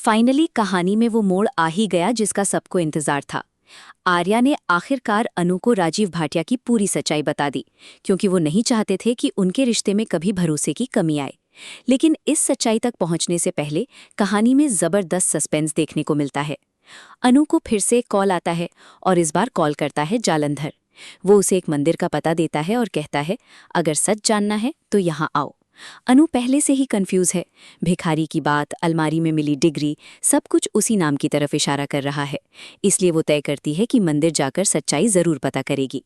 Finally कहानी में वो मोड़ आ ही गया जिसका सबको इंतजार था। आर्या ने आखिरकार अनु को राजीव भाटिया की पूरी सच्चाई बता दी, क्योंकि वो नहीं चाहते थे कि उनके रिश्ते में कभी भरोसे की कमी आए। लेकिन इस सच्चाई तक पहुंचने से पहले कहानी में जबरदस्त सस्पेंस देखने को मिलता है। अनु को फिर से कॉल आता है और इस बार कॉल करता है जालंधर। वो उसे एक मंदिर का पता देता है और कहता है, अगर सच जानना है तो यहाँ आओ। अनु पहले से ही कंफ्यूज है। भिखारी की बात, अलमारी में मिली डिग्री, सब कुछ उसी नाम की तरफ इशारा कर रहा है। इसलिए वो तय करती है कि मंदिर जाकर सच्चाई जरूर पता करेगी।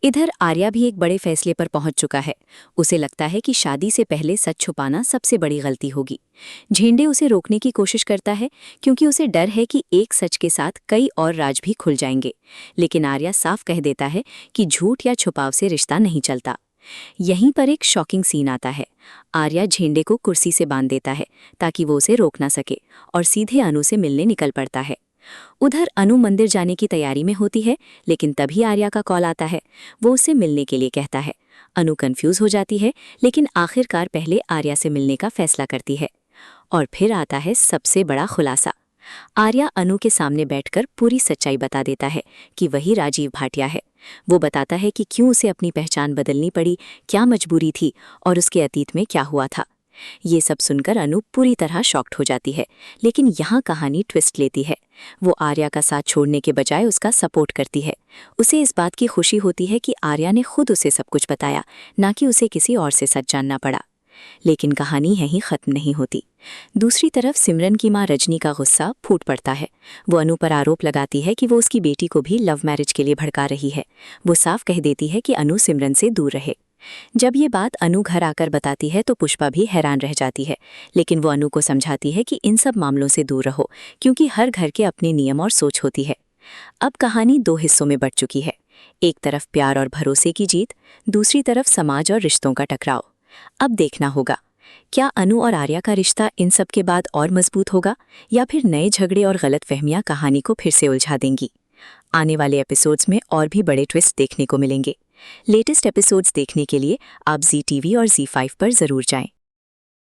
इधर आर्या भी एक बड़े फैसले पर पहुंच चुका है। उसे लगता है कि शादी से पहले सच छुपाना सबसे बड़ी गलती होगी। झेंडे उसे रोकने की कोशिश करता है, क्योंकि उसे डर है कि एक सच के साथ कई और राज भी खुल जाएंगे। लेकिन आर्या साफ कह देता है कि झूठ या छुपाव से रिश्ता नहीं चलता। यहीं पर एक शॉकिंग सीन आता है। आर्या झेंडे को कुर्सी से बांध देता है ताकि वो उसे रोक ना सके, और सीधे अनु से मिलने निकल पड़ता है। उधर अनु मंदिर जाने की तैयारी में होती है, लेकिन तभी आर्या का कॉल आता है। वो उससे मिलने के लिए कहता है। अनु कंफ्यूज हो जाती है, लेकिन आखिरकार पहले आर्या से मिलने का फैसला करती है। और फिर आता है सबसे बड़ा खुलासा। आर्या अनु के सामने बैठकर पूरी सच्चाई बता देता है कि वही राजीव भाटिया है। वो बताता है कि क्यों उसे अपनी पहचान बदलनी पड़ी, क्या मजबूरी थी और उसके अतीत में क्या हुआ था। ये सब सुनकर अनु पूरी तरह शॉक्ड हो जाती है, लेकिन यहाँ कहानी ट्विस्ट लेती है। वो आर्या का साथ छोड़ने के बजाय उसका सपोर्ट करती है। उसे इस बात की खुशी होती है कि आर्या ने खुद उसे सब कुछ बताया, ना कि उसे किसी और से सच जानना पड़ा। लेकिन कहानी यहीं खत्म नहीं होती। दूसरी तरफ सिमरन की मां रजनी का गुस्सा फूट पड़ता है। वो अनु पर आरोप लगाती है कि वो उसकी बेटी को भी लव मैरिज के लिए भड़का रही है। वो साफ कह देती है कि अनु सिमरन से दूर रहे। जब ये बात अनु घर आकर बताती है तो पुष्पा भी हैरान रह जाती है, लेकिन वो अनु को समझाती है कि इन सब मामलों से दूर रहो, क्योंकि हर घर के अपने नियम और सोच होती है। अब कहानी दो हिस्सों में बंट चुकी है। एक तरफ प्यार और भरोसे की जीत, दूसरी तरफ समाज और रिश्तों का टकराव। अब देखना होगा, क्या अनु और आर्या का रिश्ता इन सब के बाद और मजबूत होगा, या फिर नए झगड़े और गलतफहमियां कहानी को फिर से उलझा देंगी। आने वाले एपिसोड्स में और भी बड़े ट्विस्ट देखने को मिलेंगे। लेटेस्ट एपिसोड्स देखने के लिए आप ZTV और ZEE5 पर जरूर जाएं।